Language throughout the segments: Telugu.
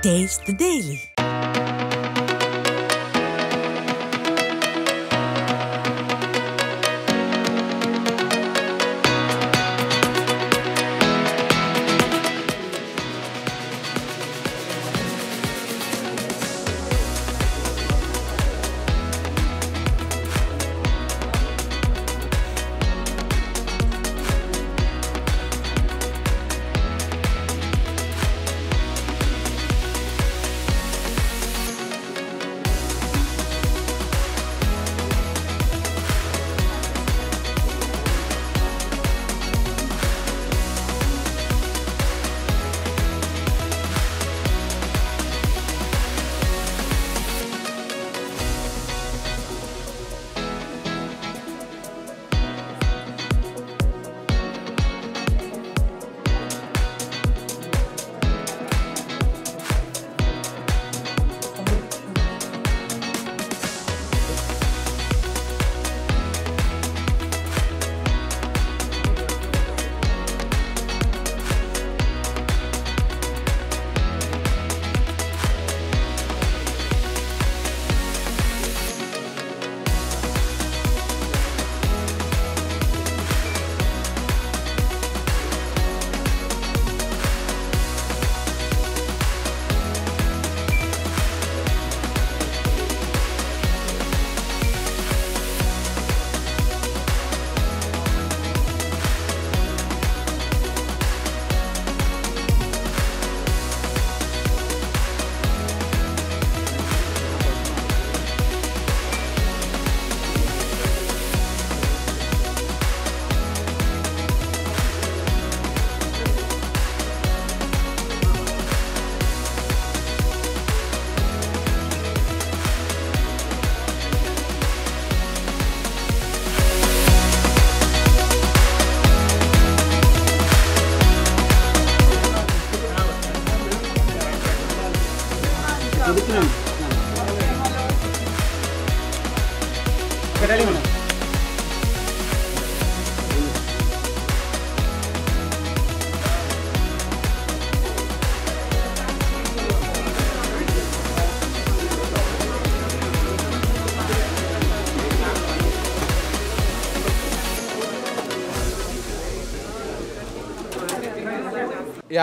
Taste the Daily.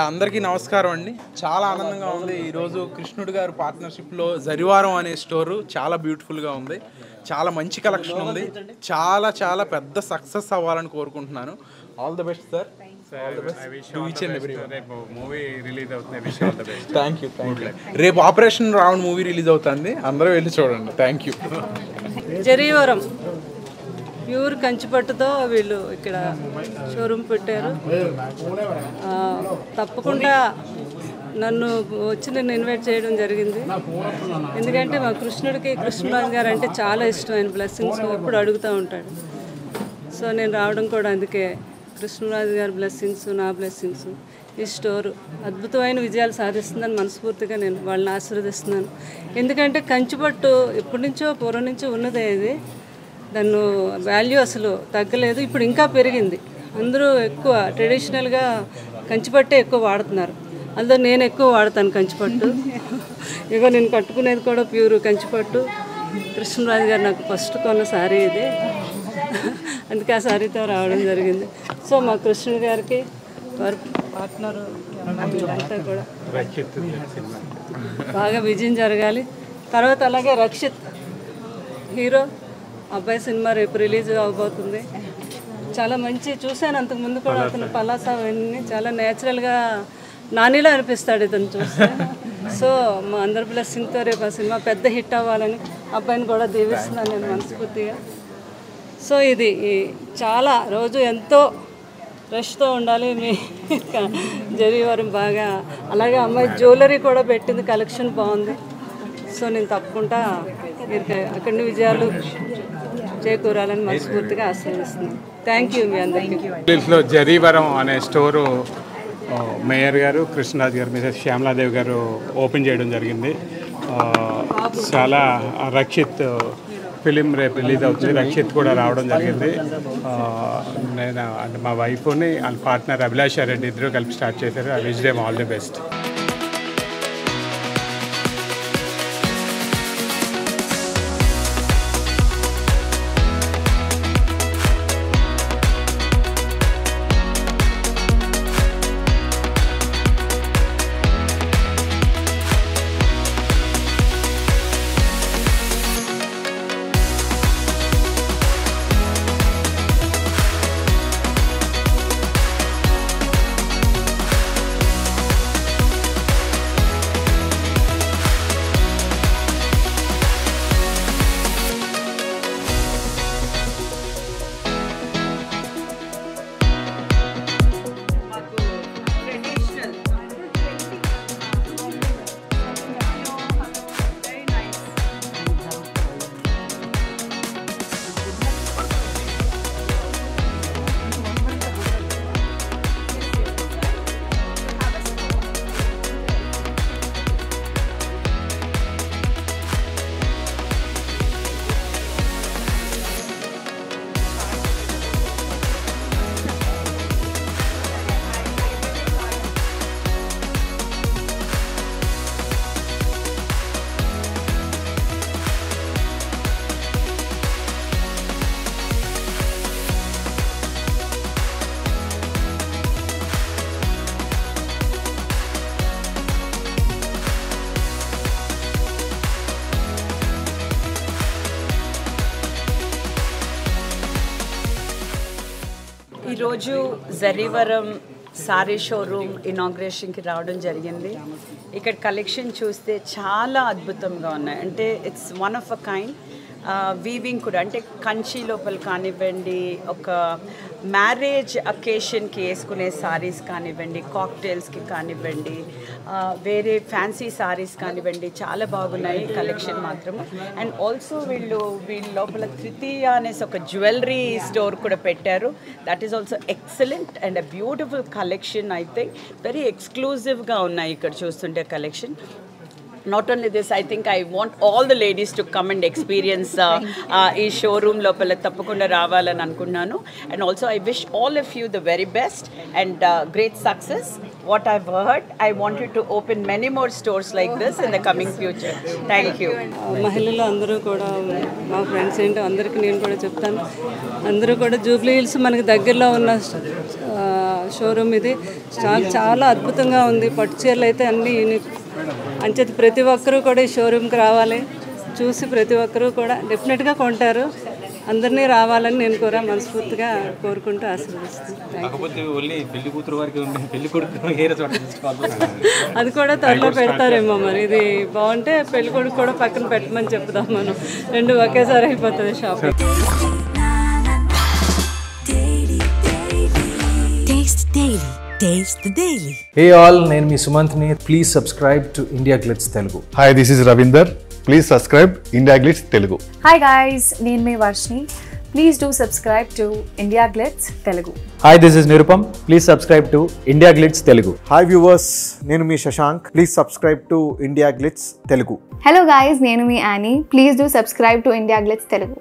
అందరికీ నమస్కారం అండి. చాలా ఆనందంగా ఉంది. ఈరోజు కృష్ణుడు గారు పార్ట్నర్షిప్లో జరివారం అనే స్టోరు చాలా బ్యూటిఫుల్గా ఉంది. చాలా మంచి కలెక్షన్ ఉంది. చాలా చాలా పెద్ద సక్సెస్ అవ్వాలని కోరుకుంటున్నాను. All the best sir. రేపు ఆపరేషన్ రావణ్ మూవీ రిలీజ్ అవుతుంది, అందరూ వెళ్ళి చూడండి. Thank you. జరివారం ప్యూర్ కంచిపట్టుతో వీళ్ళు ఇక్కడ షోరూమ్ పెట్టారు. తప్పకుండా నన్ను ఇన్వైట్ చేయడం జరిగింది. ఎందుకంటే మా కృష్ణరాజు గారు అంటే చాలా ఇష్టం. ఆయన బ్లెస్సింగ్స్ ఎప్పుడు అడుగుతూ ఉంటాడు. సో నేను రావడం కూడా అందుకే. కృష్ణరాజు గారి బ్లెస్సింగ్స్, నా బ్లెస్సింగ్స్. ఈ స్టోరు అద్భుతమైన విజయాలు సాధిస్తుందని మనస్ఫూర్తిగా నేను వాళ్ళని ఆశీర్వదిస్తున్నాను. ఎందుకంటే కంచిపట్టు ఎప్పటి నుంచో పూర్వం నుంచో ఉన్నదే. ఇది దాన్ని వాల్యూ అసలు తగ్గలేదు, ఇప్పుడు ఇంకా పెరిగింది. అందరూ ఎక్కువ ట్రెడిషనల్గా కంచిపట్టే ఎక్కువ వాడుతున్నారు. అందులో నేను ఎక్కువ వాడతాను కంచిపట్టు. ఇగో నేను కట్టుకునేది కూడా ప్యూర్ కంచిపట్టు. కృష్ణరాజు గారు నాకు ఫస్ట్ కొన్న శారీ ఇది, అందుకే ఆ శారీతో రావడం జరిగింది. సో మా కృష్ణుడు గారికి వారి పార్ట్నరు అంతా కూడా బాగా విజయం జరగాలి. తర్వాత అలాగే రక్షిత్ హీరో అబ్బాయి సినిమా రేపు రిలీజ్ అవబోతుంది. చాలా మంచి చూశాను అంతకుముందు కూడా. అతను పలాస అవన్నీ చాలా న్యాచురల్గా నానిలో అనిపిస్తాడు ఇతను చూస్తే. సో మా అందరి బ్లెస్సింగ్తో రేపు ఆ సినిమా పెద్ద హిట్ అవ్వాలని అబ్బాయిని కూడా దీవిస్తున్నాను నేను మనస్ఫూర్తిగా. సో ఇది చాలా రోజు ఎంతో రష్తో ఉండాలి. మీ జరివారం బాగా. అలాగే అమ్మాయి జ్యువెలరీ కూడా పెట్టింది, కలెక్షన్ బాగుంది. సో నేను తప్పకుండా అక్కడి విజయాలు చేకూరాలని మనస్ఫూర్తిగా ఆశీర్వదిస్తున్నాను. థ్యాంక్ యూ మీ అందరికీ. జరివారం అనే స్టోరు మేయర్ గారు, కృష్ణరాజు గారు, మిసెస్ శ్యామలాదేవి గారు ఓపెన్ చేయడం జరిగింది. చాలా రక్షిత్ ఫిలిం రేపు రిలీజ్ అవుతుంది. రక్షిత్ కూడా రావడం జరిగింది. నేను అంటే మా వైఫ్ని వాళ్ళ పార్ట్నర్ అభిలాష రెడ్డి ఇద్దరు కలిపి స్టార్ట్ చేశారు. I wish them all the best. ఈరోజు జరీవరం సారీ షోరూమ్ ఇనాగ్రేషన్కి రావడం జరిగింది. ఇక్కడ కలెక్షన్ చూస్తే చాలా అద్భుతంగా ఉన్నాయి. అంటే it's one of a kind. Weaving కూడా అంటే కంచి లోపల కానివ్వండి, ఒక మ్యారేజ్ అకేషన్కి వేసుకునే సారీస్ కానివ్వండి, కాక్టైల్స్కి కానివ్వండి, వేరే ఫ్యాన్సీ సారీస్ కానివ్వండి, చాలా బాగున్నాయి కలెక్షన్ మాత్రము. అండ్ ఆల్సో వీళ్ళ లోపల తృతీయ అనేసి ఒక జ్యువెలరీ స్టోర్ కూడా పెట్టారు. That is also excellent and a beautiful collection. I think very ఎక్స్క్లూజివ్గా ఉన్నాయి ఇక్కడ చూస్తుంటే collection. Not only this, I think I want all the ladies to come and experience ఈ షోరూమ్ లోపల తప్పకుండా రావాలని అనుకున్నాను. And also I wish all of you the very best and great success. What I've heard, I want you to open many more stores like this in the coming future. Thank you. మహిళలు అందరూ కూడా మా ఫ్రెండ్స్ ఏంటో అందరికీ నేను కూడా చెప్తాను, అందరూ కూడా జూబ్లీ హిల్స్ మనకి దగ్గరలో ఉన్న షోరూమ్ ఇది. చాలా అద్భుతంగా ఉంది. పట్టు చీరలు అయితే అన్నీ యూనిక్. అంచేది ప్రతి ఒక్కరూ కూడా ఈ షోరూమ్కి రావాలి, చూసి ప్రతి ఒక్కరూ కూడా డెఫినెట్గా కొంటారు. అందరినీ రావాలని నేను కూడా మనస్ఫూర్తిగా కోరుకుంటూ ఆశీర్వదిస్తాను. అది కూడా త్వరలో పెడతారేమో మరి. ఇది బాగుంటే పెళ్లి కొడుకు కూడా పక్కన పెట్టమని చెప్తాం మనం. రెండు ఒకేసారి అయిపోతుంది shopping. Taste the Daily. Hey all, నేను మీ సుమంత్ని. Please subscribe to India Glitz Telugu. Hi, this is Ravinder. Please subscribe India Glitz Telugu. Hi guys, నేను మీ Varshini. Please do subscribe to India Glitz Telugu. Hi, this is Nirupam. Please subscribe to India Glitz Telugu. Hi viewers, నేను మీ Shashank. Please subscribe to India Glitz Telugu. Hello guys, నేను మీ Annie. Please do subscribe to India Glitz Telugu.